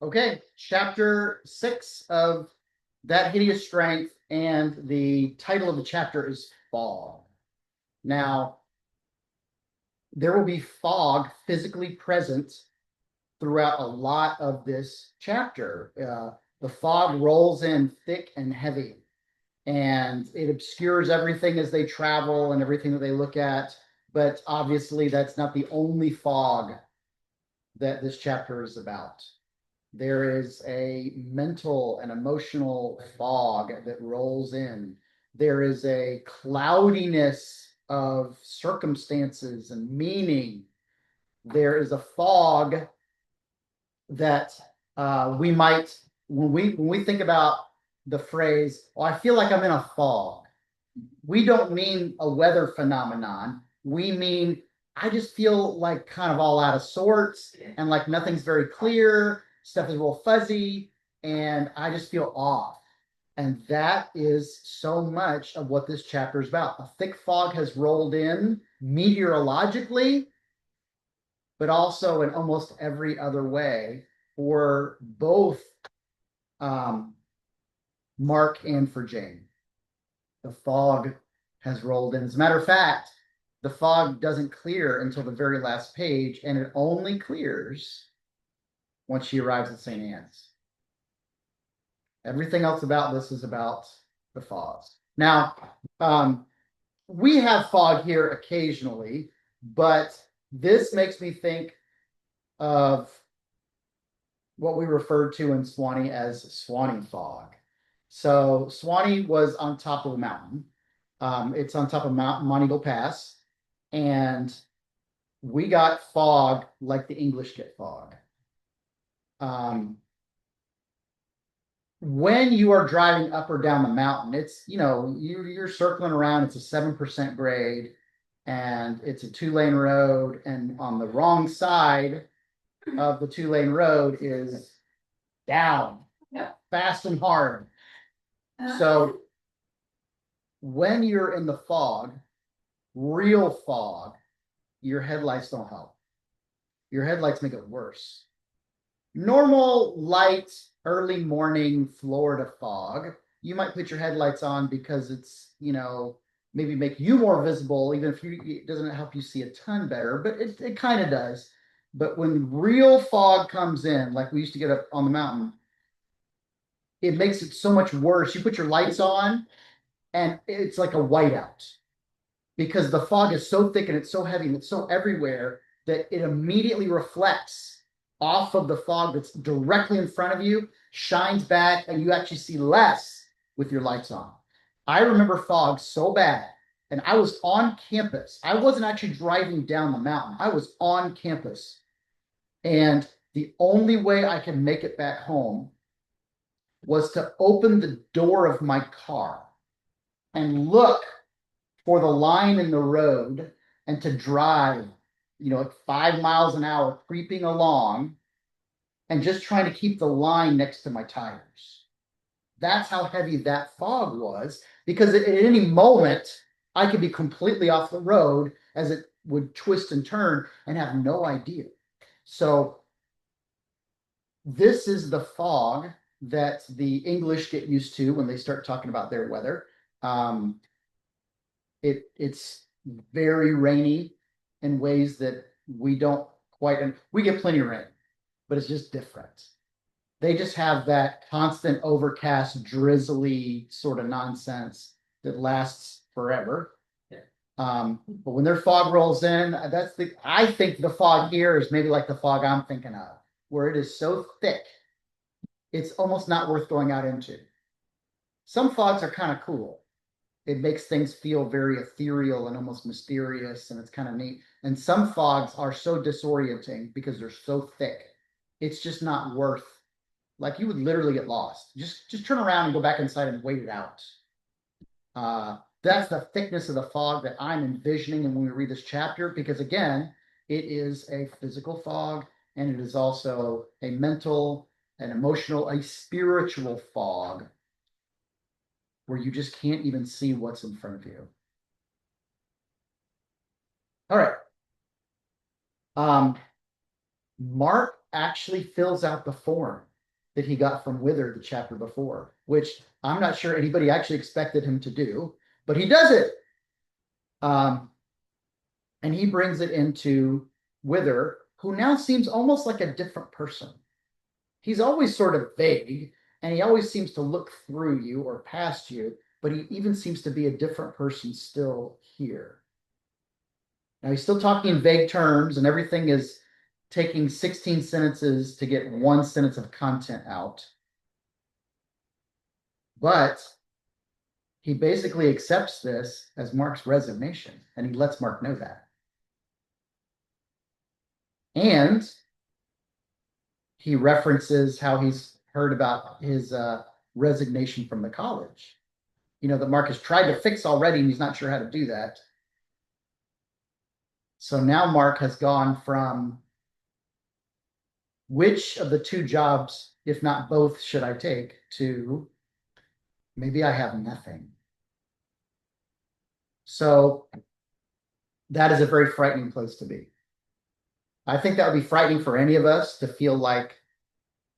Okay, chapter 6 of That Hideous Strength, and the title of the chapter is Fog. Now, there will be fog physically present throughout a lot of this chapter. The fog rolls in thick and heavy, and it obscures everything as they travel and everything that they look at. But obviously, that's not the only fog that this chapter is about. There is a mental and emotional fog that rolls in. There is a cloudiness of circumstances and meaning. There is a fog that we might, when we think about the phrase, "Oh, I feel like I'm in a fog," we don't mean a weather phenomenon. We mean I just feel like kind of all out of sorts and like nothing's very clear. Stuff is real fuzzy, and I just feel off. And that is so much of what this chapter is about. A thick fog has rolled in meteorologically, but also in almost every other way for both um, Mark and for Jane. The fog has rolled in. As a matter of fact, the fog doesn't clear until the very last page, and it only clears once she arrives at St. Anne's. Everything else about this is about the fogs. Now, we have fog here occasionally, but this makes me think of what we referred to in Swanee as Swanee fog. So Swanee was on top of a mountain. It's on top of Mount Monteagle Pass, and we got fog like the English get fog. When you are driving up or down the mountain, it's, you're circling around. It's a 7% grade, and it's a 2-lane road. And on the wrong side of the 2-lane road is down, fast and hard. So when you're in the fog, real fog, your headlights don't help. Your headlights make it worse. Normal light, early morning Florida fog, you might put your headlights on because it's, maybe make you more visible, even if it doesn't help you see a ton better, but it kind of does. But when real fog comes in, like we used to get up on the mountain, it makes it so much worse. You put your lights on, and it's like a whiteout because the fog is so thick and it's so heavy and it's so everywhere that it immediately reflects off of the fog that's directly in front of you, shines back, and you actually see less with your lights on. I remember fog so bad, and I was on campus. I wasn't actually driving down the mountain. I was on campus, and the only way I could make it back home was to open the door of my car and look for the line in the road and to drive, at 5 miles an hour, creeping along and just trying to keep the line next to my tires. That's how heavy that fog was, because at any moment I could be completely off the road as it would twist and turn and have no idea. So this is the fog that the English get used to when they start talking about their weather. It's very rainy in ways that we don't quite, and we get plenty of rain, but it's just different. They just have that constant overcast, drizzly sort of nonsense that lasts forever. But when their fog rolls in, I think the fog here is maybe like the fog I'm thinking of, where it is so thick, it's almost not worth going out into. Some fogs are kind of cool. It makes things feel very ethereal and almost mysterious, and it's kind of neat. And some fogs are so disorienting because they're so thick. It's just not worth, like, you would literally get lost. Just turn around and go back inside and wait it out. That's the thickness of the fog that I'm envisioning when we read this chapter, because again, it is a physical fog, and it is also a mental, an emotional, a spiritual fog where you just can't even see what's in front of you. All right. Mark actually fills out the form. that he got from Wither the chapter before, which I'm not sure anybody actually expected him to do, but he does it. And he brings it into Wither, who now seems almost like a different person. He's always sort of vague, and he always seems to look through you or past you, but he even seems to be a different person still here. Now he's still talking in vague terms, and everything is taking 16 sentences to get one sentence of content out. But he basically accepts this as Mark's resignation, and he lets Mark know that. And he references how he's heard about his resignation from the college. That Mark has tried to fix already, and he's not sure how to do that. So now Mark has gone from which of the two jobs, if not both, should I take, to maybe I have nothing. So that is a very frightening place to be. I think that would be frightening for any of us to feel like,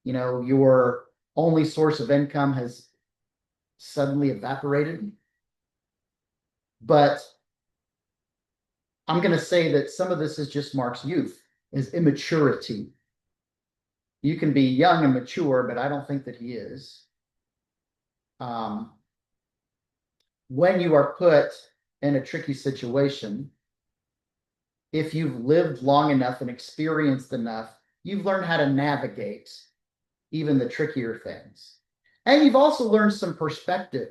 your only source of income has suddenly evaporated. But I'm going to say that some of this is just Mark's youth, his immaturity. You can be young and mature, but I don't think that he is. When you are put in a tricky situation, if you've lived long enough and experienced enough, you've learned how to navigate even the trickier things. And you've also learned some perspective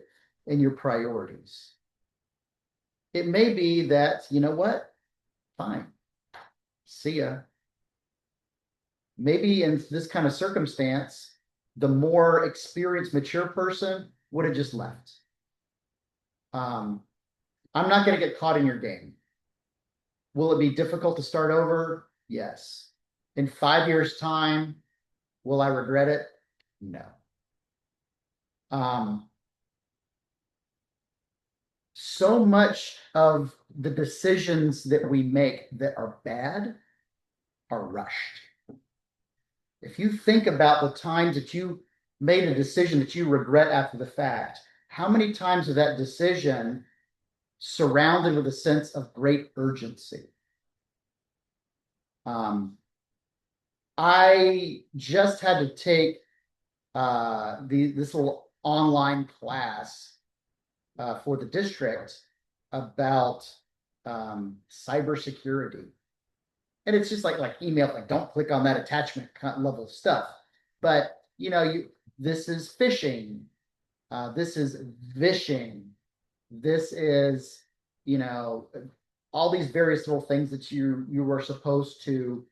in your priorities. It may be that, you know what? Fine. See ya. Maybe in this kind of circumstance, the more experienced, mature person would have just left. I'm not going to get caught in your game. Will it be difficult to start over? Yes. In 5 years' time, will I regret it? No. So much of the decisions that we make that are bad are rushed. If you think about the times that you made a decision that you regret after the fact, how many times is that decision surrounded with a sense of great urgency? I just had to take this little online class for the district about cybersecurity. And it's just like email, like don't click on that attachment level stuff. But this is phishing, this is vishing, this is all these various little things that you were supposed to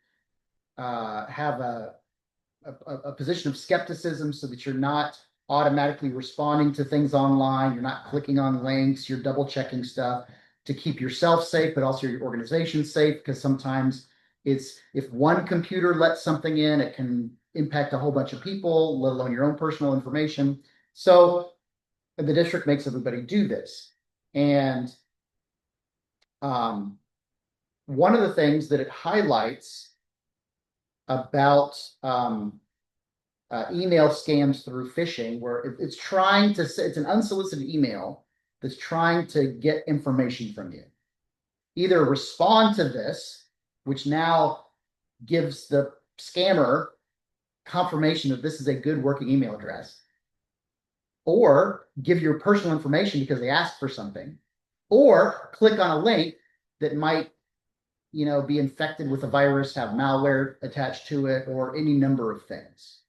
have a position of skepticism so that you're not automatically responding to things online, you're not clicking on links, you're double checking stuff to keep yourself safe, but also your organization safe, because sometimes it's if one computer lets something in, it can impact a whole bunch of people, let alone your own personal information. So the district makes everybody do this. And one of the things that it highlights about email scams through phishing, where it's trying to say it's an unsolicited email that's trying to get information from you. Either respond to this, which now gives the scammer confirmation that this is a good working email address, or give your personal information because they asked for something, or click on a link that might be infected with a virus, have malware attached to it, or any number of things.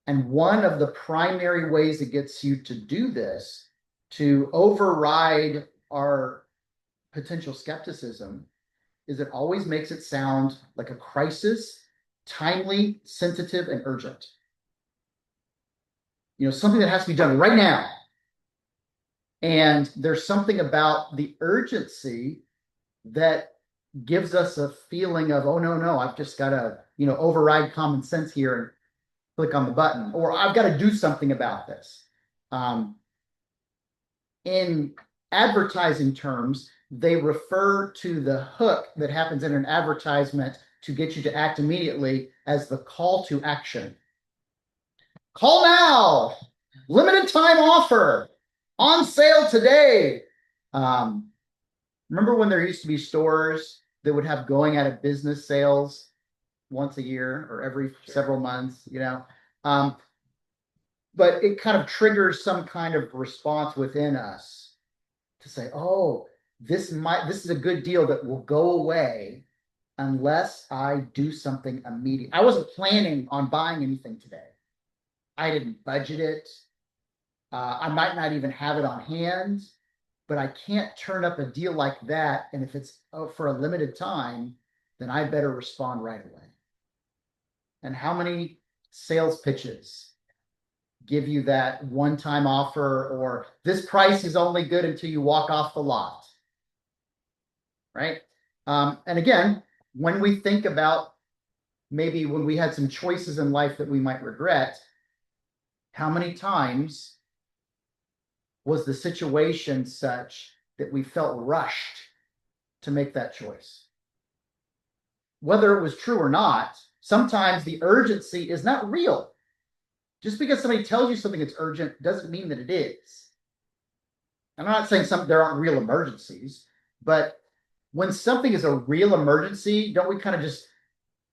And one of the primary ways it gets you to do this, to override our potential skepticism, is it always makes it sound like a crisis, timely, sensitive, and urgent. Something that has to be done right now. And there's something about the urgency that gives us a feeling of, oh, no, I've just got to, override common sense here and click on the button, or I've got to do something about this. In advertising terms, they refer to the hook that happens in an advertisement to get you to act immediately as the call to action. Call now. Limited time offer. On sale today. Remember when there used to be stores that would have going out of business sales once a year or every several months, you know? But it kind of triggers some kind of response within us to say, oh, this is a good deal that will go away unless I do something immediate. I wasn't planning on buying anything today. I didn't budget it. I might not even have it on hand, but I can't turn up a deal like that. And if it's for a limited time, then I better respond right away. And how many sales pitches give you that one-time offer, or this price is only good until you walk off the lot, right? And again, when we think about maybe when we had some choices in life that we might regret, how many times was the situation such that we felt rushed to make that choice? Whether it was true or not, sometimes the urgency is not real. Just because somebody tells you something that's urgent doesn't mean that it is. I'm not saying there aren't real emergencies, but when something is a real emergency, don't we kind of just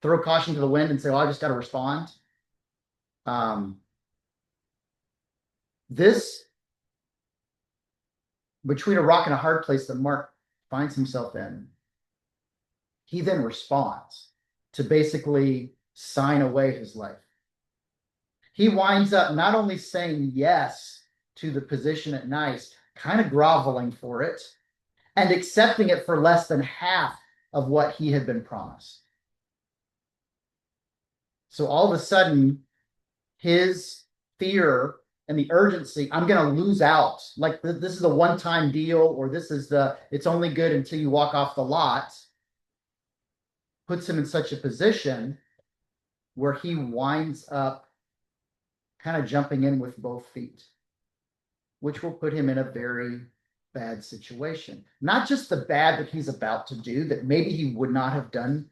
throw caution to the wind and say, well, I just got to respond? This, between a rock and a hard place that Mark finds himself in, he then responds to basically sign away his life. He winds up not only saying yes to the position at NICE, kind of groveling for it, and accepting it for less than half of what he had been promised. So all of a sudden, his fear and the urgency, I'm going to lose out. Like this is a one-time deal, or this is it's only good until you walk off the lot, puts him in such a position where he winds up kind of jumping in with both feet, which will put him in a very bad situation. Not just the bad that he's about to do that maybe he would not have done,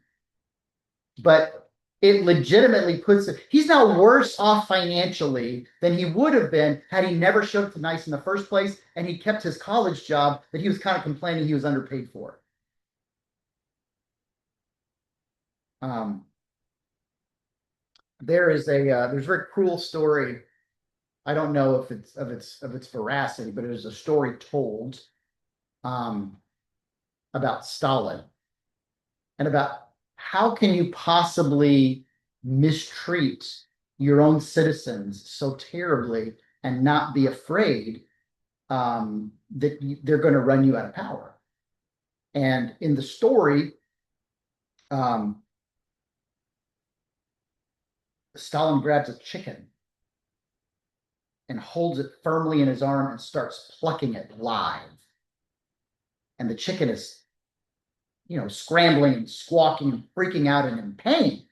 but it legitimately puts it, he's now worse off financially than he would have been had he never showed up to NICE in the first place and he kept his college job that he was kind of complaining he was underpaid for. There's a very cruel story. I don't know if it's of its veracity, but it is a story told about Stalin and about how can you possibly mistreat your own citizens so terribly and not be afraid that they're going to run you out of power. And in the story, Stalin grabs a chicken and holds it firmly in his arm and starts plucking it live. And the chicken is, scrambling and squawking and freaking out and in pain.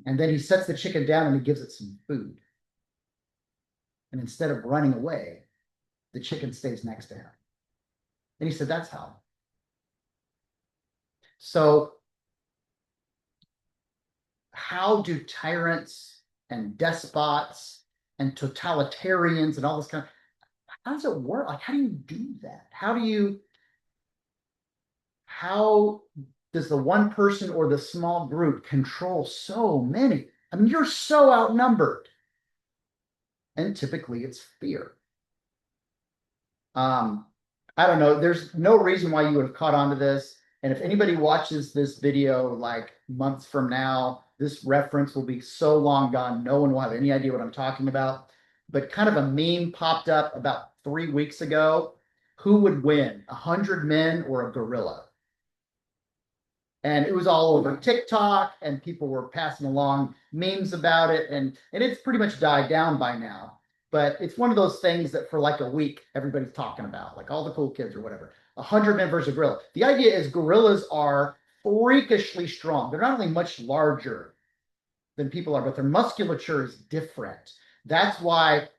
And then he sets the chicken down and he gives it some food. And instead of running away, the chicken stays next to him. And he said, that's how. So how do tyrants and despots and totalitarians and all this kind of, how does it work? Like, how do you do that? How does the one person or the small group control so many? I mean, you're so outnumbered. And typically it's fear. I don't know. There's no reason why you would have caught on to this. And if anybody watches this video like months from now, this reference will be so long gone, no one will have any idea what I'm talking about. But kind of a meme popped up about 3 weeks ago. Who would win, 100 men or a gorilla? And it was all over TikTok, and people were passing along memes about it, and it's pretty much died down by now. But it's one of those things that for like a week, everybody's talking about, like all the cool kids or whatever. 100 men versus a gorilla. The idea is gorillas are freakishly strong. They're not only much larger than people are, but their musculature is different. That's why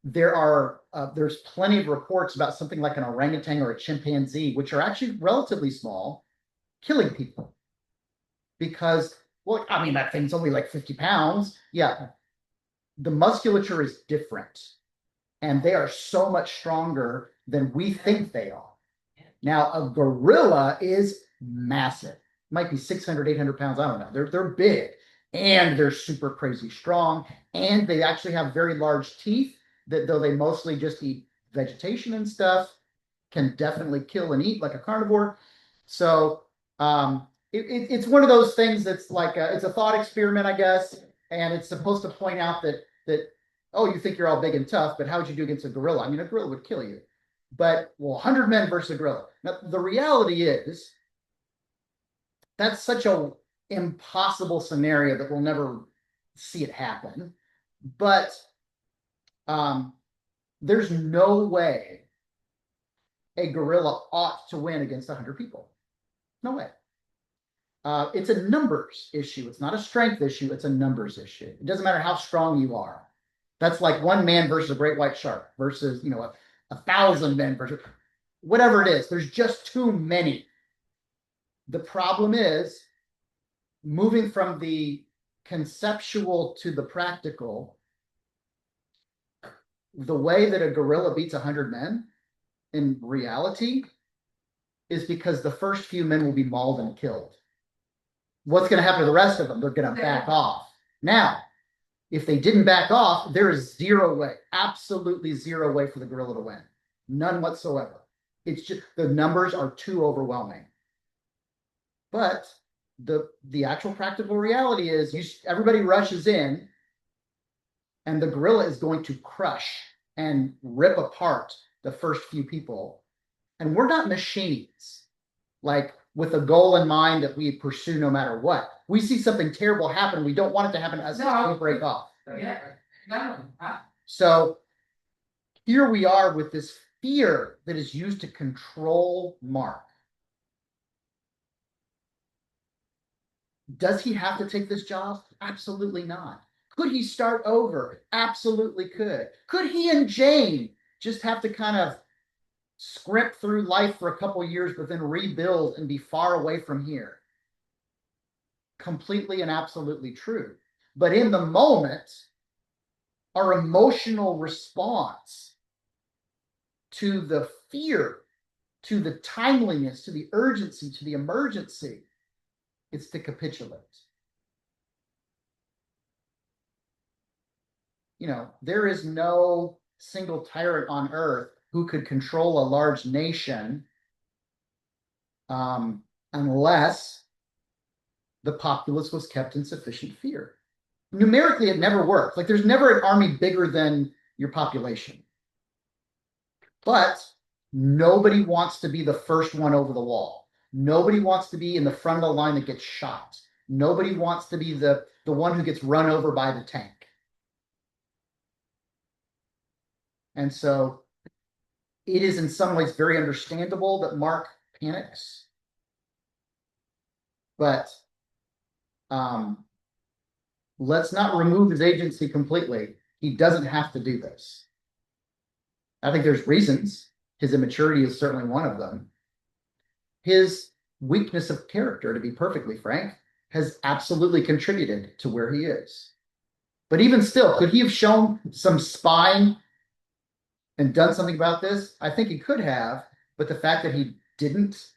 there's plenty of reports about something like an orangutan or a chimpanzee, which are actually relatively small, killing people because Well, I mean, that thing's only like 50 pounds. Yeah, the musculature is different, and they are so much stronger than we think they are. Now, a gorilla is massive. Might be 600, 800 pounds. I don't know. They're big, and they're super crazy strong. And they actually have very large teeth that, though they mostly just eat vegetation and stuff, can definitely kill and eat like a carnivore. So it's one of those things that's like it's a thought experiment, I guess, and it's supposed to point out that oh, you think you're all big and tough, but how would you do against a gorilla? I mean, a gorilla would kill you. But well, 100 men versus a gorilla. Now, the reality is that's such a impossible scenario that we'll never see it happen. But um, there's no way a gorilla ought to win against 100 people. No way. It's a numbers issue. It's not a strength issue. It's a numbers issue. It doesn't matter how strong you are. That's like one man versus a great white shark versus, you know, a thousand men versus whatever it is. There's just too many. The problem is moving from the conceptual to the practical. The way that a gorilla beats 100 men in reality is because the first few men will be mauled and killed. What's going to happen to the rest of them? They're going to back off. Now, if they didn't back off, there is zero way, absolutely zero way for the gorilla to win. None whatsoever. It's just the numbers are too overwhelming. But the actual practical reality is everybody rushes in, and the gorilla is going to crush and rip apart the first few people. And we're not machines, like with a goal in mind that we pursue no matter what. We see something terrible happen, we don't want it to happen to us, no. We break off. Yeah. No. So here we are with this fear that is used to control Mark. Does he have to take this job? Absolutely not. Could he start over? Absolutely could. Could he and Jane just have to kind of scrimp through life for a couple years, but then rebuild and be far away from here? Completely and absolutely true. But in the moment, our emotional response to the fear, to the timeliness, to the urgency, to the emergency, it's to capitulate. You know, there is no single tyrant on earth who could control a large nation unless the populace was kept in sufficient fear. Numerically, it never works. Like, there's never an army bigger than your population. But nobody wants to be the first one over the wall. Nobody wants to be in the front of the line that gets shot. Nobody wants to be the one who gets run over by the tank. And so it is in some ways very understandable that Mark panics. But let's not remove his agency completely. He doesn't have to do this. I think there's reasons. His immaturity is certainly one of them. His weakness of character, to be perfectly frank, has absolutely contributed to where he is. But even still, could he have shown some spine and done something about this? I think he could have, but the fact that he didn't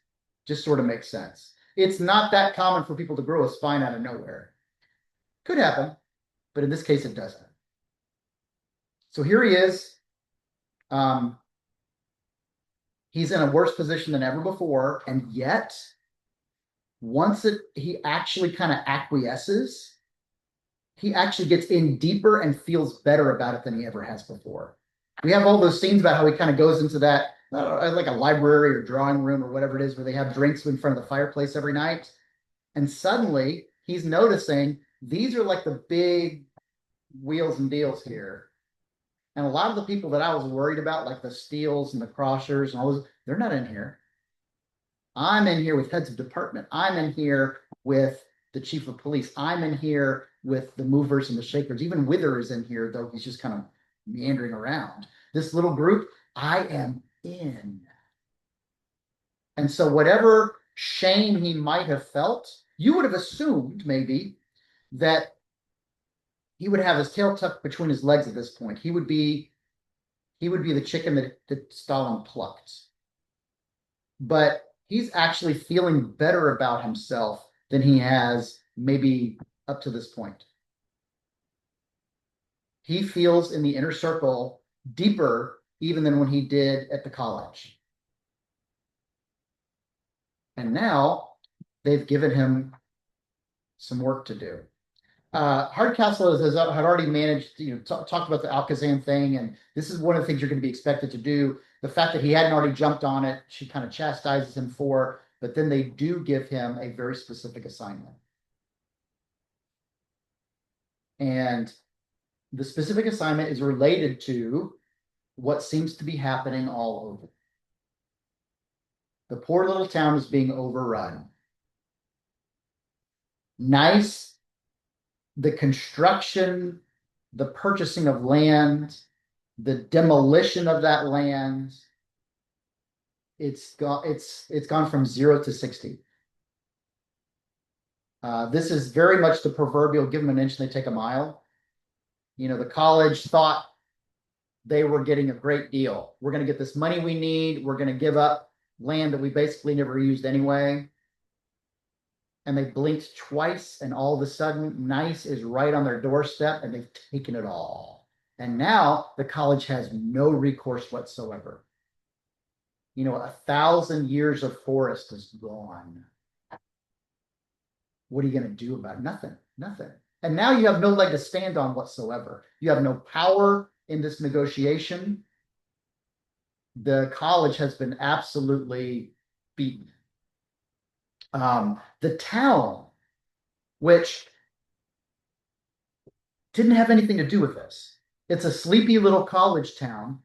just sort of makes sense. It's not that common for people to grow a spine out of nowhere. Could happen, but in this case, it doesn't. So here he is. He's in a worse position than ever before, and yet, once he actually kind of acquiesces, he actually gets in deeper and feels better about it than he ever has before. We have all those scenes about how he kind of goes into that, like a library or drawing room or whatever it is, where they have drinks in front of the fireplace every night. And suddenly he's noticing these are like the big wheels and deals here. And a lot of the people that I was worried about, like the Steels and the Crossers and all those, they're not in here. I'm in here with heads of department. I'm in here with the chief of police. I'm in here with the movers and the shakers. Even Wither is in here, though he's just kind of meandering around. This little group, I am in. And so whatever shame he might have felt, You would have assumed maybe that he would have his tail tucked between his legs at this point. He would be the chicken that Stalin plucked. But he's actually feeling better about himself than he has maybe up to this point. He feels in the inner circle deeper even than when he did at the college. And now they've given him some work to do. Hardcastle had already managed, talked about the Alakazam thing, and this is one of the things you're going to be expected to do. The fact that he hadn't already jumped on it, she kind of chastises him for, but then they do give him a very specific assignment. And the specific assignment is related to what seems to be happening all over. The poor little town is being overrun. Nice, the construction, the purchasing of land, the demolition of that land, it's gone from 0 to 60. This is very much the proverbial give them an inch and they take a mile. The college thought they were getting a great deal. We're going to get this money we need. We're going to give up land that we basically never used anyway. And they blinked twice, and all of a sudden, Nice is right on their doorstep, and they've taken it all. And now the college has no recourse whatsoever. 1,000 years of forest is gone. What are you going to do about it? Nothing. And now you have no leg to stand on whatsoever. You have no power in this negotiation. The college has been absolutely beaten. The town, which didn't have anything to do with this. It's a sleepy little college town,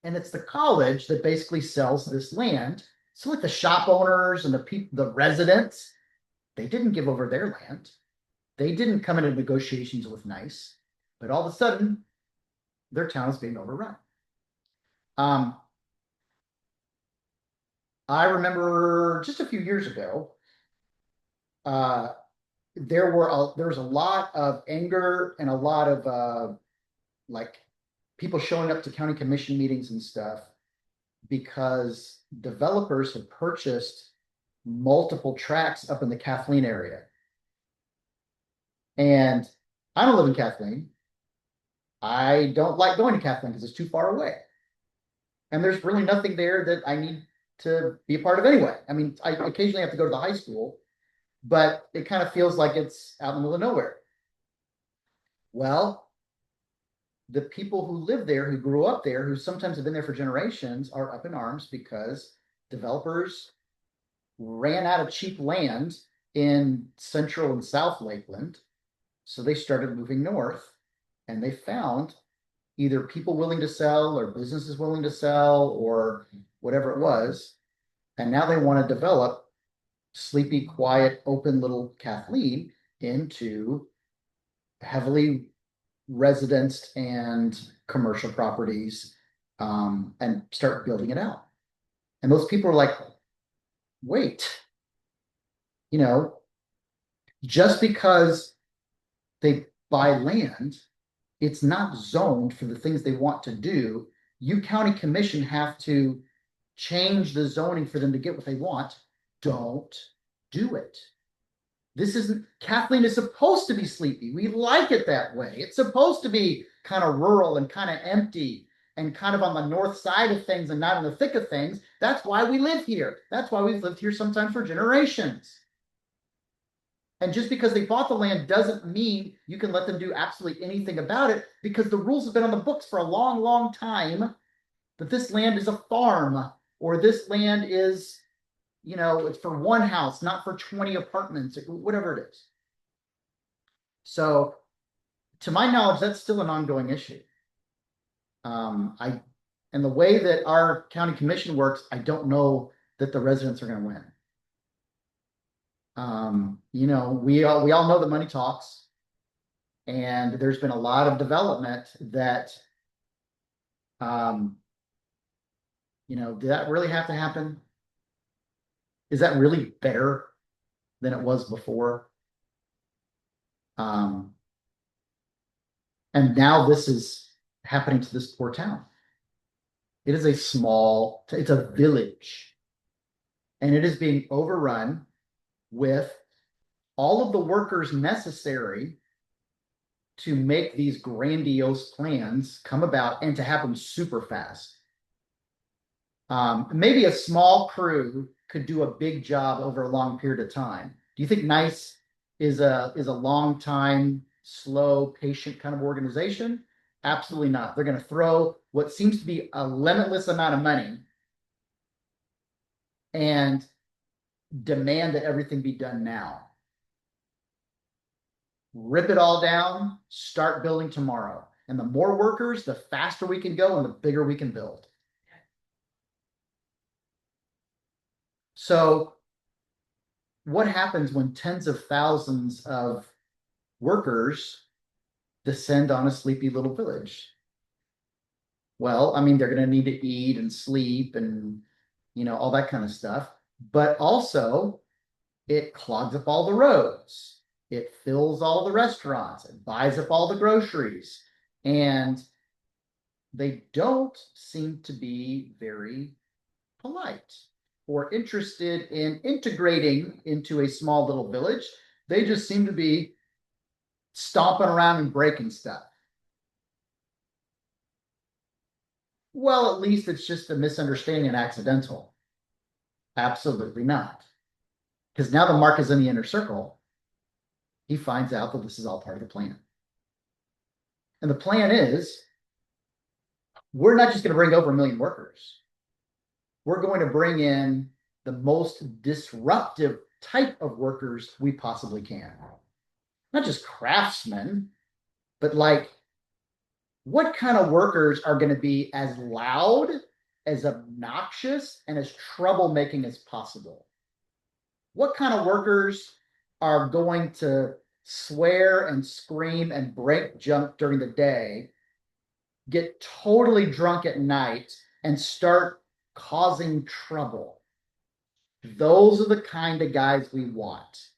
and it's the college that basically sells this land. So like the shop owners and the residents, they didn't give over their land. They didn't come into negotiations with Nice, but all of a sudden, their town is being overrun. I remember just a few years ago, there was a lot of anger and a lot of like people showing up to county commission meetings and stuff because developers had purchased multiple tracts up in the Kathleen area. And I don't live in Kathleen. I don't like going to Kathleen because it's too far away. And there's really nothing there that I need to be a part of anyway. I mean, I occasionally have to go to the high school, but it kind of feels like it's out in the middle of nowhere. Well, the people who live there, who grew up there, who sometimes have been there for generations, are up in arms because developers ran out of cheap land in Central and South Lakeland. So they started moving north, and they found either people willing to sell or businesses willing to sell or whatever it was. And now they want to develop sleepy, quiet, open little Kathleen into heavily residenced and commercial properties, and start building it out. And those people are like, wait, just because they buy land, it's not zoned for the things they want to do. You county commission have to change the zoning for them to get what they want. Don't do it. Kathleen is supposed to be sleepy. We like it that way. It's supposed to be kind of rural and kind of empty and kind of on the north side of things and not in the thick of things. That's why we live here. That's why we've lived here sometimes for generations. And just because they bought the land doesn't mean you can let them do absolutely anything about it, because the rules have been on the books for a long, long time that this land is a farm, or this land is, it's for one house, not for 20 apartments, whatever it is. So to my knowledge, that's still an ongoing issue. And the way that our county commission works, I don't know that the residents are going to win. We all know that money talks, and there's been a lot of development that, did that really have to happen? Is that really better than it was before. And now this is happening to this poor town. It is it's a village, and it is being overrun with all of the workers necessary to make these grandiose plans come about and to happen super fast. Maybe a small crew could do a big job over a long period of time. Do you think NICE is a long time, slow, patient kind of organization? Absolutely not. They're going to throw what seems to be a limitless amount of money and demand that everything be done now. Rip it all down, start building tomorrow. And the more workers, the faster we can go and the bigger we can build. So what happens when tens of thousands of workers descend on a sleepy little village? Well, I mean, they're going to need to eat and sleep and, all that kind of stuff. But also, it clogs up all the roads. It fills all the restaurants. It buys up all the groceries. And they don't seem to be very polite or interested in integrating into a small little village. They just seem to be stomping around and breaking stuff. Well, at least it's just a misunderstanding and accidental. Absolutely not. Because now the Mark is in the inner circle. He finds out that this is all part of the plan. And the plan is, we're not just going to bring over 1 million workers. We're going to bring in the most disruptive type of workers we possibly can. Not just craftsmen, but like, what kind of workers are going to be as loud, as obnoxious, and as troublemaking as possible? What kind of workers are going to swear and scream and break junk during the day, get totally drunk at night, and start causing trouble? Those are the kind of guys we want.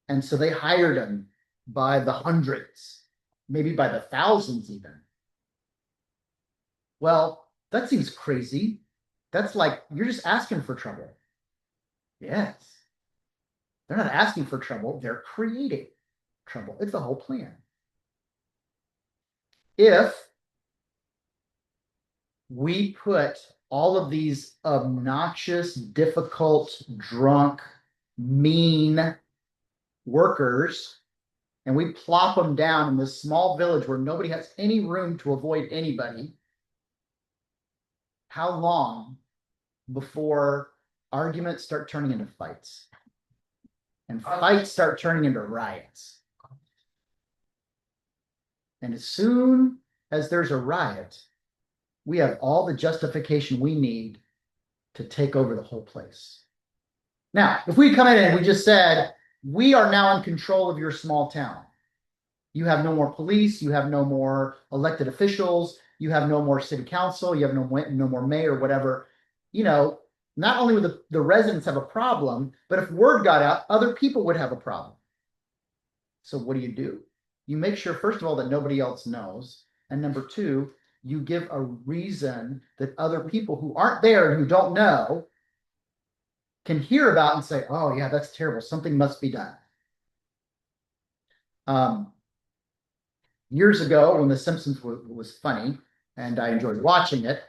And so they hired them by the hundreds, maybe by the thousands even. Well, that seems crazy. That's like, you're just asking for trouble. Yes. They're not asking for trouble, they're creating trouble. It's the whole plan. If we put all of these obnoxious, difficult, drunk, mean workers and we plop them down in this small village where nobody has any room to avoid anybody, how long before arguments start turning into fights? And fights start turning into riots. And as soon as there's a riot, we have all the justification we need to take over the whole place. Now, if we come in and we just said, we are now in control of your small town. You have no more police, you have no more elected officials, you have no more city council, you have no more mayor, whatever. Not only would the residents have a problem, but if word got out, other people would have a problem. So what do? You make sure, first of all, that nobody else knows. And number two, you give a reason that other people who aren't there and who don't know can hear about and say, oh yeah, that's terrible. Something must be done. Years ago, when The Simpsons was funny, and I enjoyed watching it,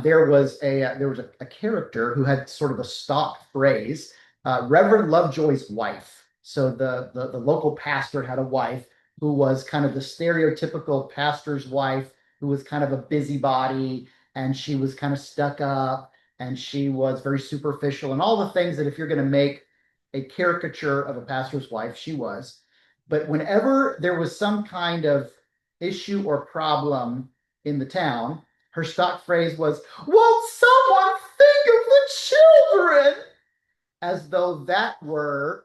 there was a character who had sort of a stock phrase, Reverend Lovejoy's wife. So the local pastor had a wife who was kind of the stereotypical pastor's wife, who was kind of a busybody, and she was kind of stuck up, and she was very superficial, and all the things that if you're going to make a caricature of a pastor's wife, she was. But whenever there was some kind of issue or problem in the town, her stock phrase was, won't someone think of the children? As though that were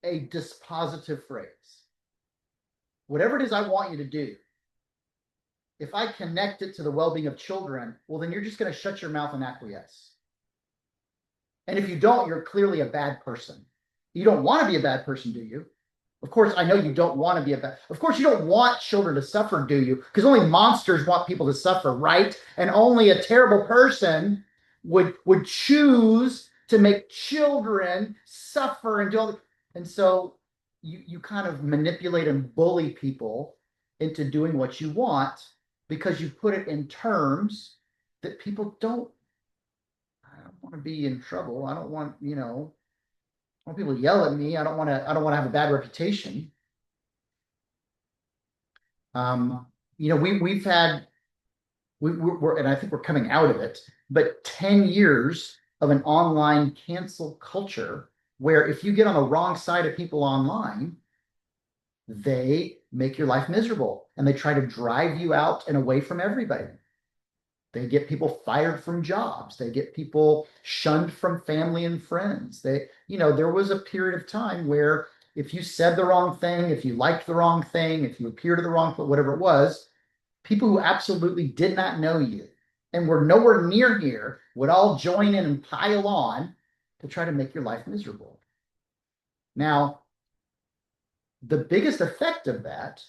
a dispositive phrase. Whatever it is I want you to do, if I connect it to the well-being of children, well, then you're just going to shut your mouth and acquiesce. And if you don't, you're clearly a bad person. You don't want to be a bad person, do you? Of course, I know you don't want to be a bad. Of course, you don't want children to suffer, do you? Because only monsters want people to suffer, right? And only a terrible person would choose to make children suffer and do all the, and so you kind of manipulate and bully people into doing what you want because you put it in terms that people don't. I don't want to be in trouble. I don't want, I want people to yell at me. I don't want to have a bad reputation. Um, we've had we're and I think we're coming out of it, but 10 years of an online cancel culture where if you get on the wrong side of people online, they make your life miserable and they try to drive you out and away from everybody. They get people fired from jobs. They get people shunned from family and friends. There was a period of time where if you said the wrong thing, if you liked the wrong thing, if you appeared to the wrong, whatever it was, people who absolutely did not know you and were nowhere near here would all join in and pile on to try to make your life miserable. Now, the biggest effect of that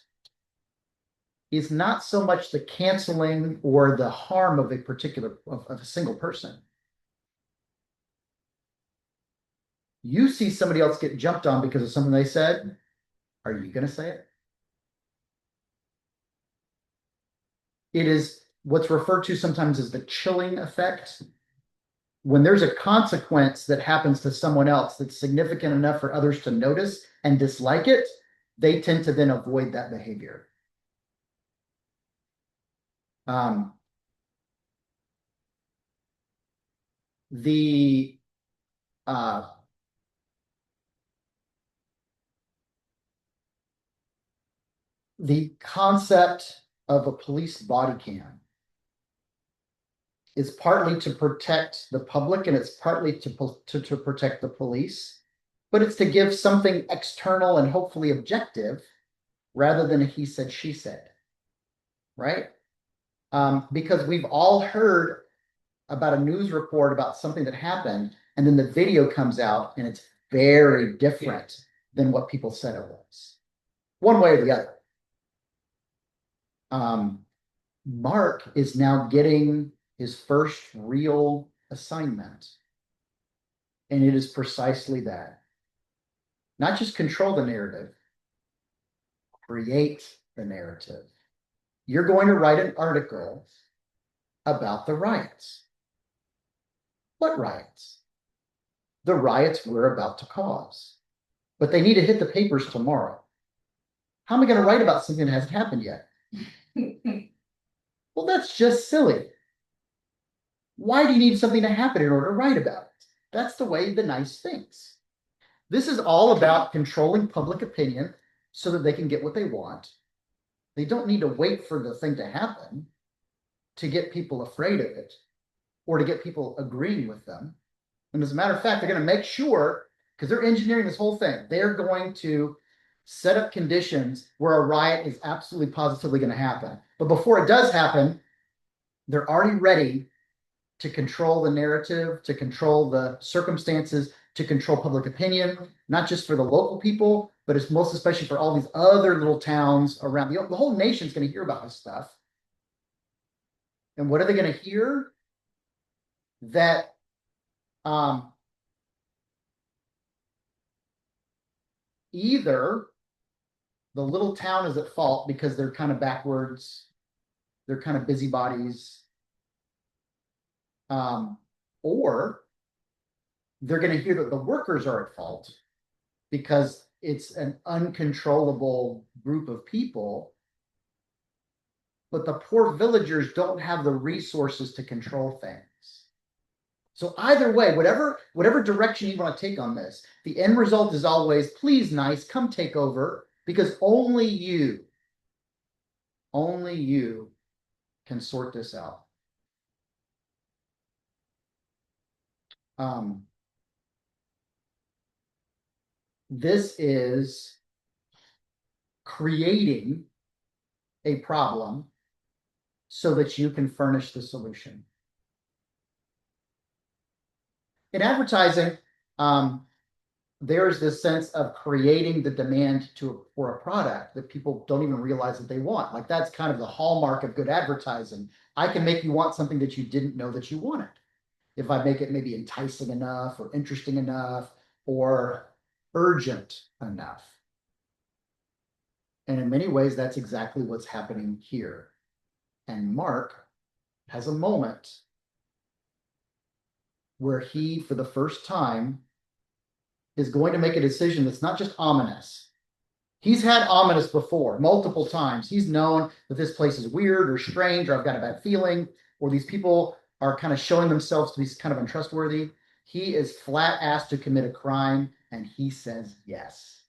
is not so much the canceling or the harm of a single person. You see somebody else get jumped on because of something they said. Are you going to say it? It is what's referred to sometimes as the chilling effect. When there's a consequence that happens to someone else that's significant enough for others to notice and dislike it, they tend to then avoid that behavior. Um, the uh, the concept of a police body cam is partly to protect the public and it's partly to protect the police, but it's to give something external and hopefully objective rather than a he said, she said, right? Because we've all heard about a news report about something that happened, and then the video comes out and it's very different than what people said it was, one way or the other. Mark is now getting his first real assignment, and it is precisely that. Not just control the narrative, create the narrative. You're going to write an article about the riots. What riots? The riots we're about to cause. But they need to hit the papers tomorrow. How am I going to write about something that hasn't happened yet? Well, that's just silly. Why do you need something to happen in order to write about it? That's the way the nice thinks. This is all about controlling public opinion so that they can get what they want. They don't need to wait for the thing to happen to get people afraid of it or to get people agreeing with them. And as a matter of fact, they're going to make sure, because they're engineering this whole thing, they're going to set up conditions where a riot is absolutely positively going to happen. But before it does happen, they're already ready to control the narrative, to control the circumstances, to control public opinion, not just for the local people, but it's most especially for all these other little towns around. The whole nation's going to hear about this stuff. And what are they going to hear? That either the little town is at fault because they're kind of backwards, they're kind of busybodies, or they're going to hear that the workers are at fault because it's an uncontrollable group of people, but the poor villagers don't have the resources to control things. So either way, whatever direction you want to take on this, the end result is always, please, nice, come take over, because only you can sort this out. This is creating a problem so that you can furnish the solution. In advertising, there's this sense of creating the demand for a product that people don't even realize that they want. Like that's kind of the hallmark of good advertising. I can make you want something that you didn't know that you wanted. If I make it maybe enticing enough or interesting enough or urgent enough. And in many ways, that's exactly what's happening here. And Mark has a moment where he, for the first time, is going to make a decision that's not just ominous. He's had ominous before, multiple times. He's known that this place is weird or strange, or I've got a bad feeling, or these people are kind of showing themselves to be kind of untrustworthy. He is flat asked to commit a crime, and he says yes.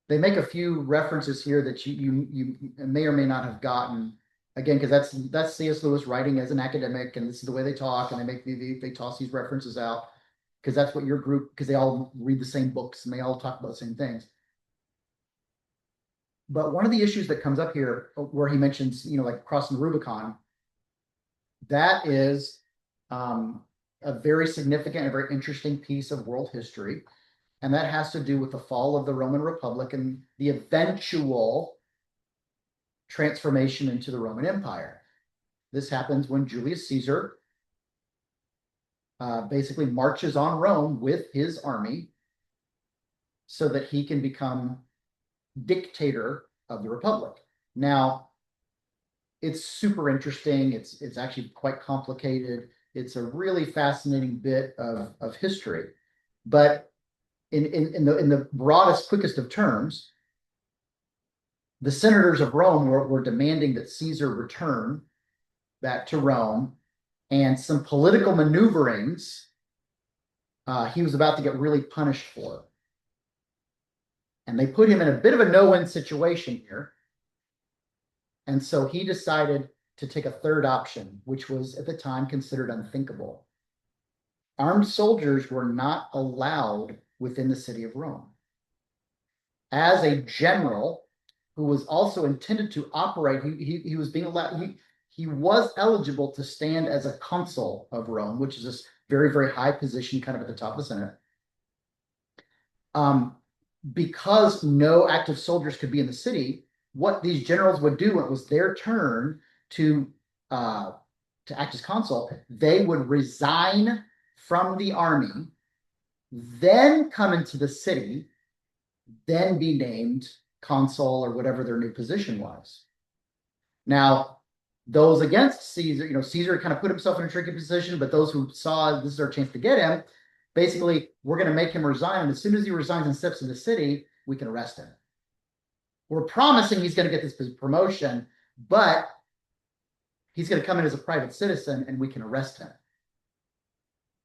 They make a few references here that you may or may not have gotten. Again, because that's C.S. Lewis writing as an academic, and this is the way they talk, and they toss these references out because that's what your group, because they all read the same books and they all talk about the same things. But one of the issues that comes up here, where he mentions, like crossing the Rubicon, that is a very significant and very interesting piece of world history. And that has to do with the fall of the Roman Republic and the eventual transformation into the Roman Empire. This happens when Julius Caesar basically marches on Rome with his army so that he can become dictator of the Republic. Now, it's super interesting. It's actually quite complicated. It's a really fascinating bit of history. But in the broadest, quickest of terms, the senators of Rome were demanding that Caesar return back to Rome, and some political maneuverings he was about to get really punished for. And they put him in a bit of a no-win situation here. And so he decided to take a third option, which was at the time considered unthinkable. Armed soldiers were not allowed within the city of Rome. As a general who was also intended to operate, he was being allowed, he was eligible to stand as a consul of Rome, which is this very, very high position kind of at the top of the Senate. Because no active soldiers could be in the city, what these generals would do when it was their turn to act as consul, they would resign from the army, then come into the city, then be named consul or whatever their new position was. Now, those against Caesar, Caesar kind of put himself in a tricky position, but those who saw this is our chance to get him, basically, we're going to make him resign. And as soon as he resigns and steps in the city, we can arrest him. We're promising he's going to get this promotion, but he's going to come in as a private citizen and we can arrest him.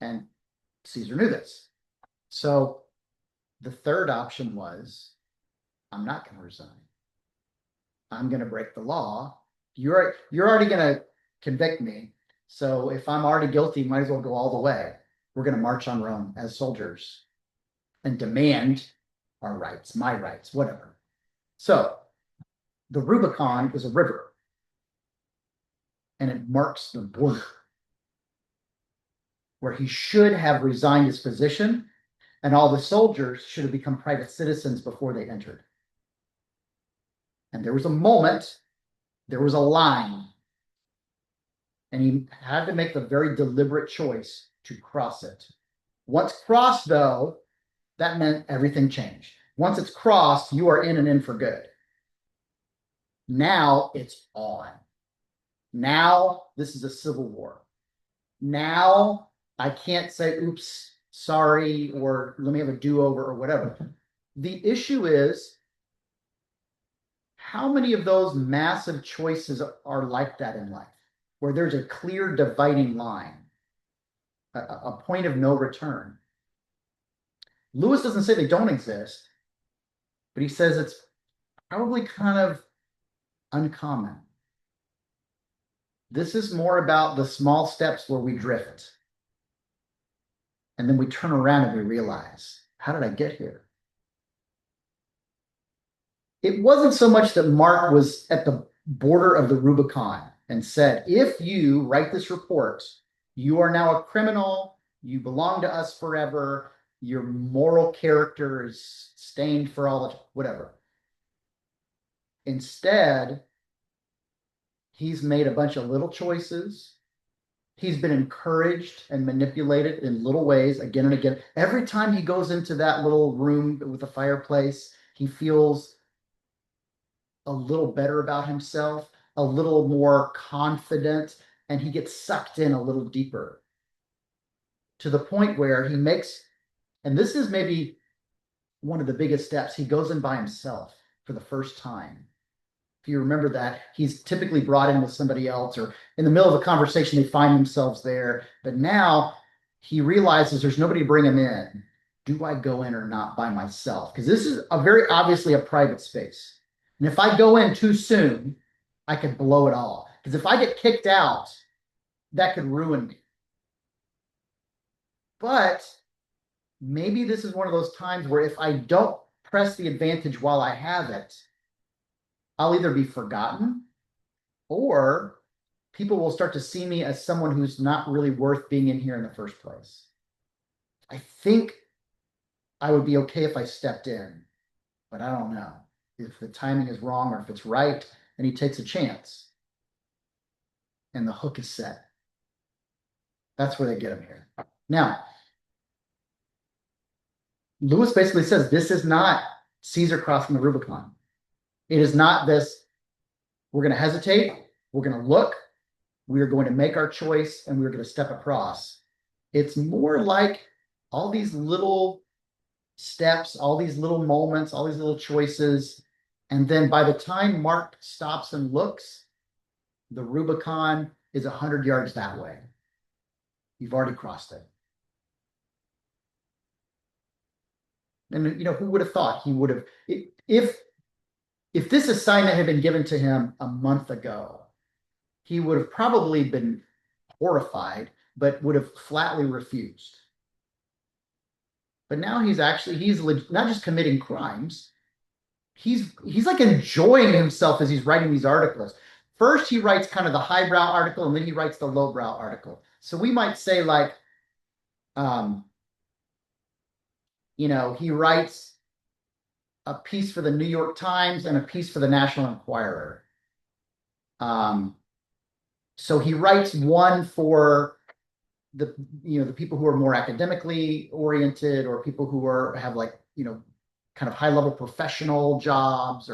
And Caesar knew this. So the third option was, I'm not going to resign. I'm going to break the law. You're already going to convict me. So if I'm already guilty, might as well go all the way. We're going to march on Rome as soldiers and demand our rights, my rights, whatever. So the Rubicon is a river, and it marks the border where he should have resigned his position, and all the soldiers should have become private citizens before they entered. And there was a moment, there was a line, and he had to make the very deliberate choice to cross it. Once crossed, though, that meant everything changed. Once it's crossed, you are in and in for good. Now it's on. Now this is a civil war. Now I can't say, oops, sorry, or let me have a do-over or whatever. The issue is, how many of those massive choices are like that in life, where there's a clear dividing line, a point of no return? Lewis doesn't say they don't exist, but he says it's probably kind of uncommon. This is more about the small steps where we drift. And then we turn around and we realize, how did I get here? It wasn't so much that Mark was at the border of the Rubicon and said, if you write this report, you are now a criminal, You belong to us forever. Your moral character is stained for all the whatever. Instead, he's made a bunch of little choices. He's been encouraged and manipulated in little ways again and again. Every time he goes into that little room with a fireplace, he feels a little better about himself, a little more confident, and he gets sucked in a little deeper to the point where he makes, and this is maybe one of the biggest steps, he goes in by himself for the first time. If you remember that, he's typically brought in with somebody else, or in the middle of a conversation, they find themselves there. But now he realizes there's nobody to bring him in. Do I go in or not by myself? Because this is a very obviously a private space. And if I go in too soon, I could blow it all. Because if I get kicked out, that could ruin me. But maybe this is one of those times where if I don't press the advantage while I have it, I'll either be forgotten or people will start to see me as someone who's not really worth being in here in the first place. I think I would be okay if I stepped in, but I don't know if the timing is wrong or if it's right, and he takes a chance and the hook is set. That's where they get him here. Now, Lewis basically says this is not Caesar crossing the Rubicon. It is not this, we're going to hesitate, we're going to look, we are going to make our choice, and we're going to step across. It's more like all these little steps, all these little moments, all these little choices. And then by the time Mark stops and looks, the Rubicon is 100 yards that way. You've already crossed it. And who would have thought he would have, if this assignment had been given to him a month ago, he would have probably been horrified, but would have flatly refused. But now he's not just committing crimes. He's like enjoying himself as he's writing these articles. First, he writes kind of the highbrow article, and then he writes the lowbrow article. So we might say like, he writes a piece for the New York Times and a piece for the National Enquirer. So he writes one for the people who are more academically oriented, or people who have like kind of high level professional jobs,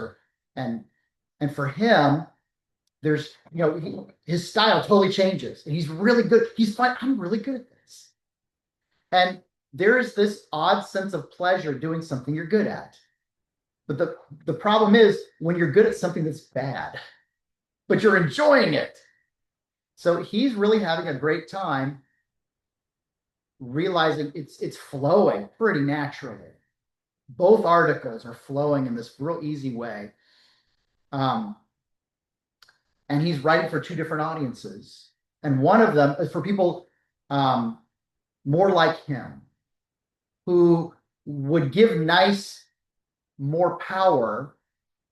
and for him there's his style totally changes, and he's really good. He's fine. I'm really good at this, and there is this odd sense of pleasure doing something you're good at. But the problem is when you're good at something that's bad, but you're enjoying it. So he's really having a great time realizing it's flowing pretty naturally. Both articles are flowing in this real easy way. And he's writing for two different audiences. And one of them is for people more like him, who would give nice more power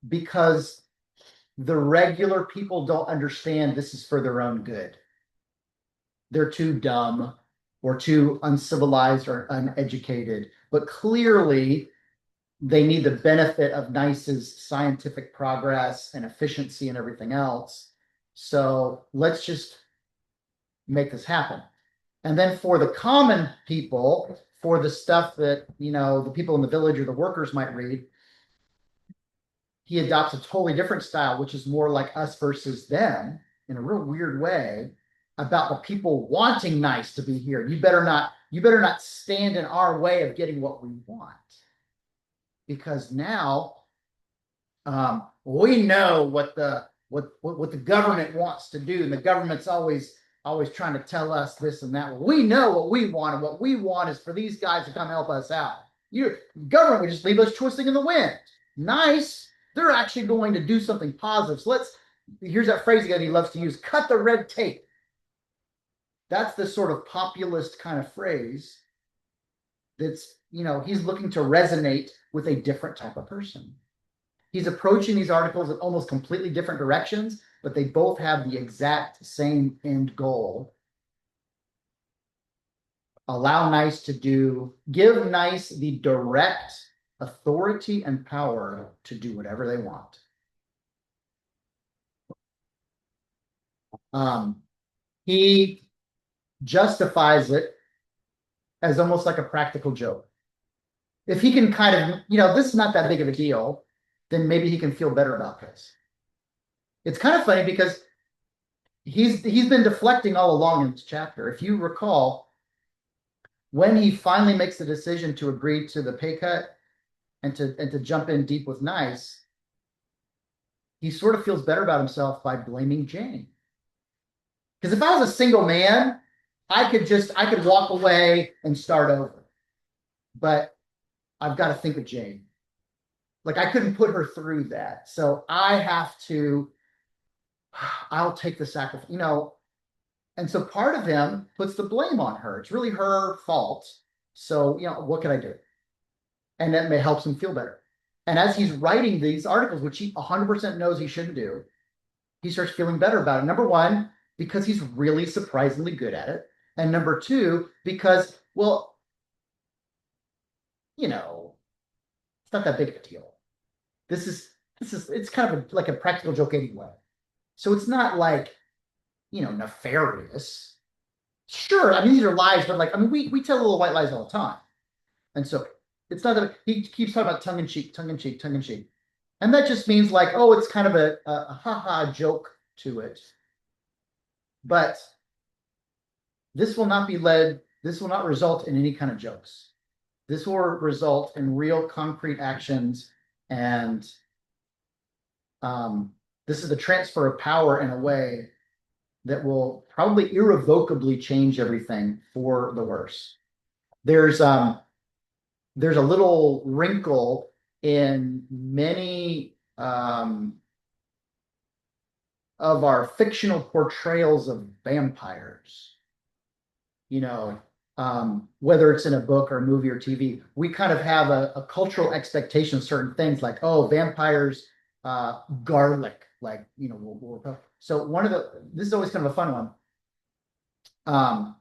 because the regular people don't understand this is for their own good. They're too dumb or too uncivilized or uneducated, but clearly they need the benefit of Nice's scientific progress and efficiency and everything else. So let's just make this happen. And then for the common people, for the stuff that, the people in the village or the workers might read, he adopts a totally different style, which is more like us versus them in a real weird way, about the people wanting Nice to be here. You better not stand in our way of getting what we want. Because now we know what the government wants to do, and the government's always trying to tell us this and that. Well, we know what we want, and what we want is for these guys to come help us out. Government would just leave us twisting in the wind. Nice, they're actually going to do something positive. So here's that phrase again he loves to use: cut the red tape. That's the sort of populist kind of phrase that's, he's looking to resonate with a different type of person. He's approaching these articles in almost completely different directions, but they both have the exact same end goal allow nice to give nice the direct authority and power to do whatever they want. He justifies it as almost like a practical joke. If he can kind of, this is not that big of a deal, then maybe he can feel better about this. It's kind of funny because he's been deflecting all along in this chapter. If you recall, when he finally makes the decision to agree to the pay cut and to jump in deep with Nice, he sort of feels better about himself by blaming Jane. Because if I was a single man, I could walk away and start over. But I've got to think of Jane. Like I couldn't put her through that. So I'll take the sacrifice, And so part of him puts the blame on her. It's really her fault. So, what can I do? And that may help him feel better. And as he's writing these articles, which he 100% knows he shouldn't do, he starts feeling better about it. Number one, because he's really surprisingly good at it. And number two, because, well, it's not that big of a deal. It's kind of like a practical joke anyway. So it's not like, nefarious. Sure, I mean, these are lies, but we tell little white lies all the time. And so it's not that he keeps talking about tongue in cheek, tongue in cheek, tongue in cheek. And that just means like, oh, it's kind of a ha-ha joke to it. But this will not result in any kind of jokes. This will result in real concrete actions. And this is the transfer of power in a way that will probably irrevocably change everything for the worse. There's a little wrinkle in many of our fictional portrayals of vampires. Whether it's in a book or a movie or TV, we kind of have a cultural expectation of certain things like, oh, vampires, garlic, like, so this is always kind of a fun one.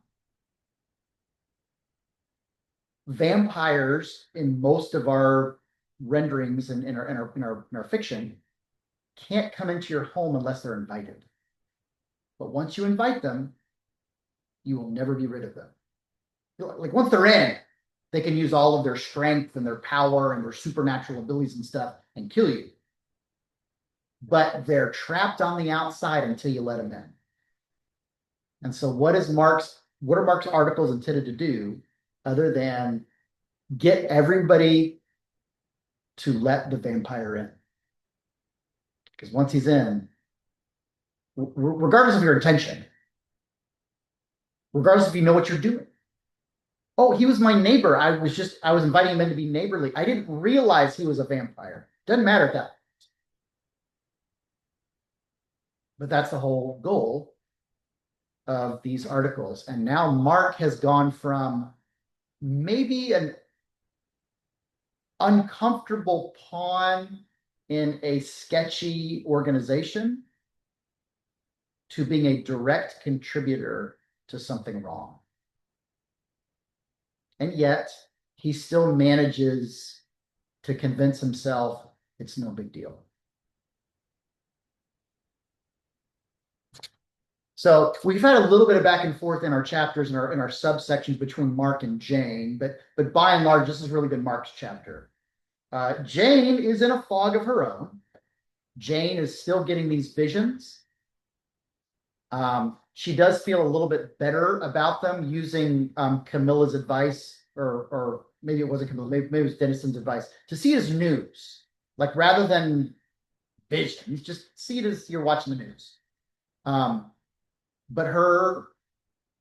Vampires in most of our renderings and in our fiction can't come into your home unless they're invited. But once you invite them, you will never be rid of them. Like once they're in, they can use all of their strength and their power and their supernatural abilities and stuff and kill you. But they're trapped on the outside until you let them in. And so what are Mark's articles intended to do other than get everybody to let the vampire in? Because once he's in, regardless of your intention, regardless if you know what you're doing. Oh, he was my neighbor. I was inviting him in to be neighborly. I didn't realize he was a vampire. Doesn't matter at that. But that's the whole goal of these articles. And now Mark has gone from maybe an uncomfortable pawn in a sketchy organization to being a direct contributor to something wrong. And yet he still manages to convince himself it's no big deal. So we've had a little bit of back and forth in our chapters and in our subsections between Mark and Jane, but by and large, this has really been Mark's chapter. Jane is in a fog of her own. Jane is still getting these visions. She does feel a little bit better about them using Camilla's advice, or maybe it wasn't Camilla, maybe it was Denison's advice, to see it as news. Like rather than visions, just see it as you're watching the news. But her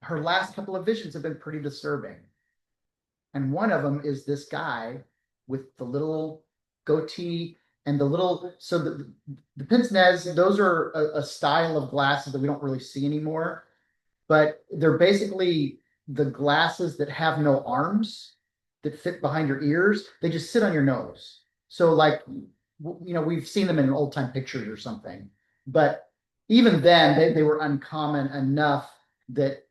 last couple of visions have been pretty disturbing. And one of them is this guy with the little goatee and the little, so the pince nez, those are a style of glasses that we don't really see anymore, but they're basically the glasses that have no arms that fit behind your ears. They just sit on your nose. So like, we've seen them in old time pictures or something, but even then they were uncommon enough that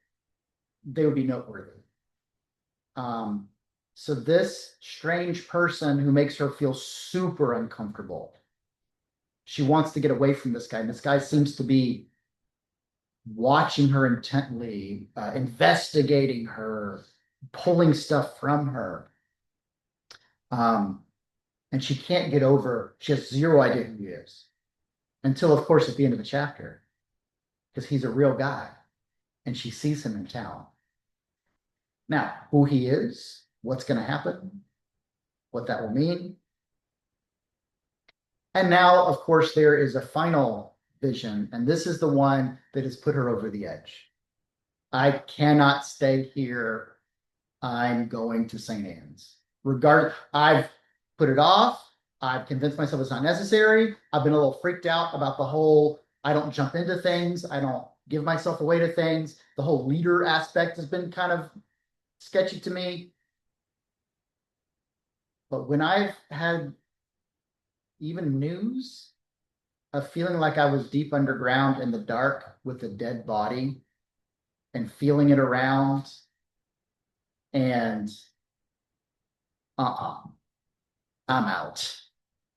they would be noteworthy. So this strange person who makes her feel super uncomfortable, she wants to get away from this guy, and this guy seems to be watching her intently, investigating her, pulling stuff from her. Um, and she can't get over, she has zero idea who he is until, of course, at the end of the chapter, because he's a real guy and she sees him in town. Now, who he is, what's going to happen, what that will mean. And now, of course, there is a final vision, and this is the one that has put her over the edge. I cannot stay here. I'm going to St. Anne's. I've put it off. I've convinced myself it's not necessary. I've been a little freaked out about the whole, I don't jump into things. I don't give myself away to things. The whole leader aspect has been kind of sketchy to me. But when I've had even news of feeling like I was deep underground in the dark with a dead body and feeling it around, and uh-uh, I'm out.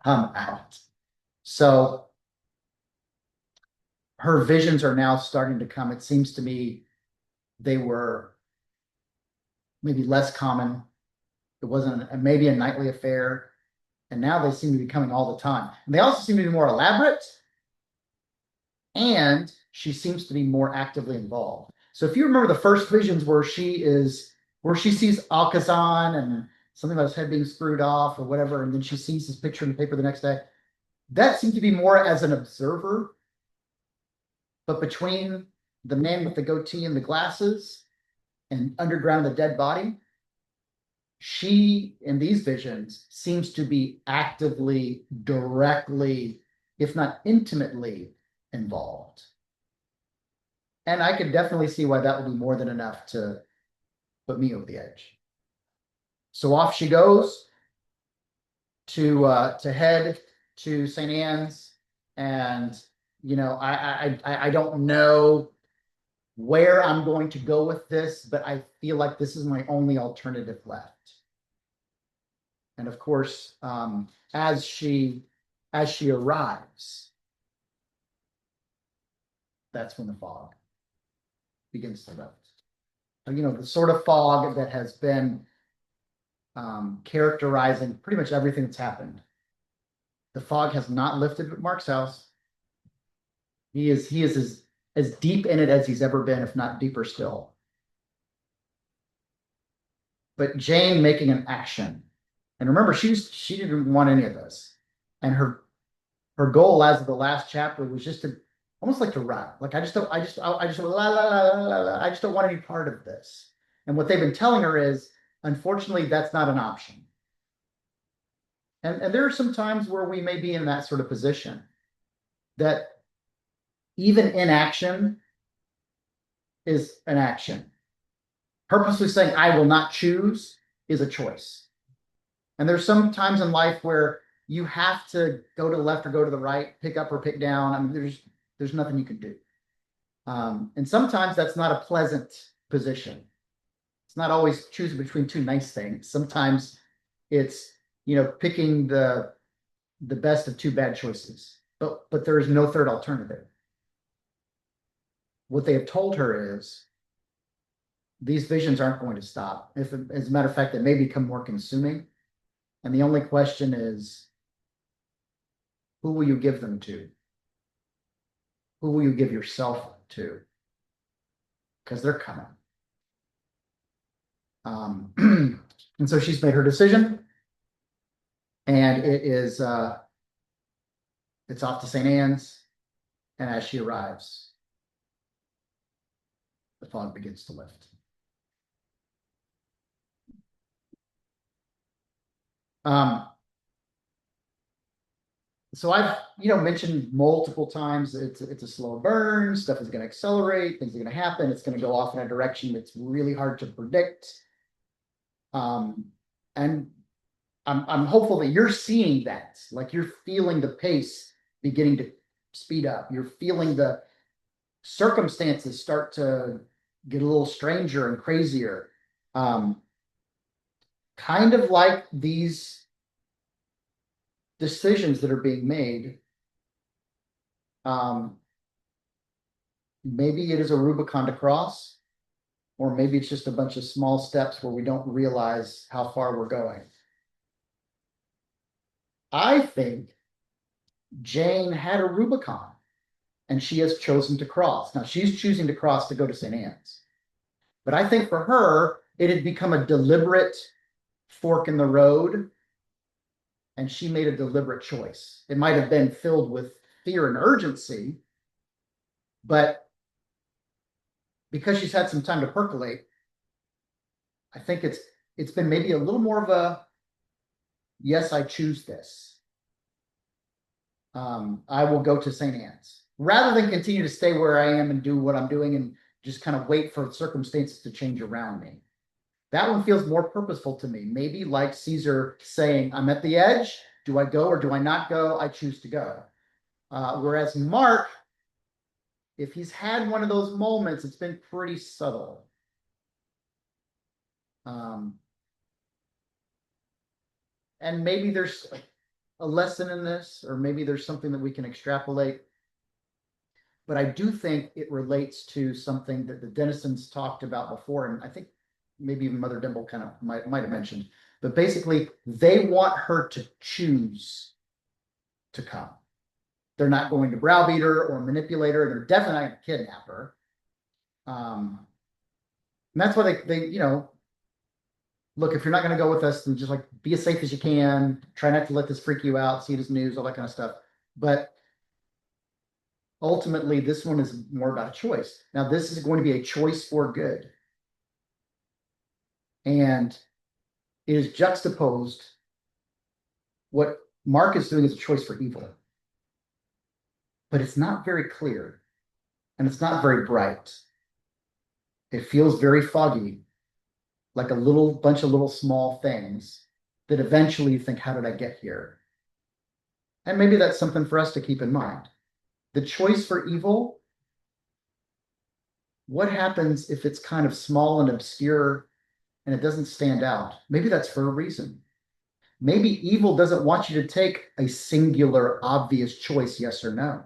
I'm out. So her visions are now starting to come. It seems to me they were maybe less common. It wasn't maybe a nightly affair. And now they seem to be coming all the time. And they also seem to be more elaborate. And she seems to be more actively involved. So if you remember the first visions where she sees Alcazan and something about his head being screwed off or whatever, and then she sees his picture in the paper the next day, that seemed to be more as an observer. But between the man with the goatee and the glasses and underground the dead body, she, in these visions, seems to be actively, directly, if not intimately, involved. And I could definitely see why that would be more than enough to put me over the edge. So off she goes to head to St. Anne's, and I don't know where I'm going to go with this, but I feel like this is my only alternative left. And of course, as she arrives, that's when the fog begins to lift. The sort of fog that has been characterizing pretty much everything that's happened. The fog has not lifted at Mark's house. He is as deep in it as he's ever been, if not deeper still. But Jane making an action, and remember, she didn't want any of this, and her goal as of the last chapter was just to almost like to run. Like I just don't want any part of this. And what they've been telling her is, unfortunately, that's not an option. And there are some times where we may be in that sort of position, that even inaction is an action. Purposely saying, I will not choose, is a choice. And there's some times in life where you have to go to the left or go to the right, pick up or pick down. I mean, there's nothing you can do. And sometimes that's not a pleasant position. It's not always choosing between two nice things. Sometimes it's, picking the best of two bad choices. But there is no third alternative. What they have told her is these visions aren't going to stop. If, as a matter of fact, they may become more consuming. And the only question is, who will you give them to? Who will you give yourself to? Because they're coming. And so she's made her decision, and it's off to St. Anne's. And as she arrives, the fog begins to lift. So I've mentioned multiple times it's a slow burn. Stuff is going to accelerate. Things are going to happen. It's going to go off in a direction that's really hard to predict. And I'm hopeful that you're seeing that, like you're feeling the pace beginning to speed up. You're feeling the circumstances start to get a little stranger and crazier. kind of like these decisions that are being made, um, maybe it is a Rubicon to cross, or maybe it's just a bunch of small steps where we don't realize how far we're going. I think Jane had a Rubicon and she has chosen to cross. Now she's choosing to cross to go to St. Anne's. But I think for her, it had become a deliberate fork in the road, and she made a deliberate choice. It might have been filled with fear and urgency, but because she's had some time to percolate, I think it's been maybe a little more of a yes, I choose this. I will go to St. Anne's rather than continue to stay where I am and do what I'm doing and just kind of wait for circumstances to change around me. That one feels more purposeful to me. Maybe like Caesar saying, I'm at the edge. Do I go or do I not go? I choose to go. Whereas Mark, if he's had one of those moments, it's been pretty subtle. And maybe there's a lesson in this, or maybe there's something that we can extrapolate. But I do think it relates to something that the Denizens talked about before, and I think maybe even Mother Dimble kind of might have mentioned. But basically, they want her to choose to come. They're not going to browbeat her or manipulate her. They're definitely not going to kidnap her. And that's why they look, if you're not going to go with us, then just like be as safe as you can. Try not to let this freak you out. See it as news, all that kind of stuff. But ultimately, this one is more about a choice. Now, this is going to be a choice for good. And it is juxtaposed. What Mark is doing is a choice for evil. But it's not very clear. And it's not very bright. It feels very foggy, like a little bunch of little small things that eventually you think, how did I get here? And maybe that's something for us to keep in mind. The choice for evil, what happens if it's kind of small and obscure and it doesn't stand out? Maybe that's for a reason. Maybe evil doesn't want you to take a singular, obvious choice, yes or no.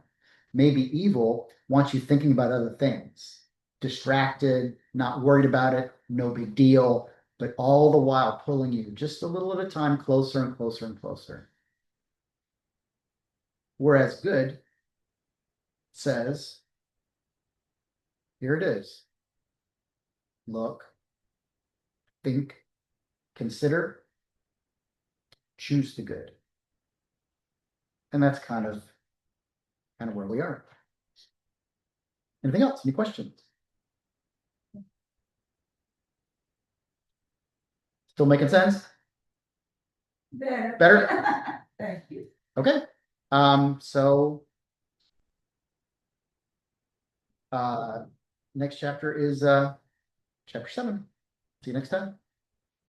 Maybe evil wants you thinking about other things, distracted, not worried about it, no big deal, but all the while pulling you just a little at a time closer and closer and closer. Whereas good says, here it is. Look, think, consider, choose the good. And that's kind of where we are. Anything else? Any questions? Still making sense? Better? Thank you. Okay. So next chapter is chapter 7. See you next time.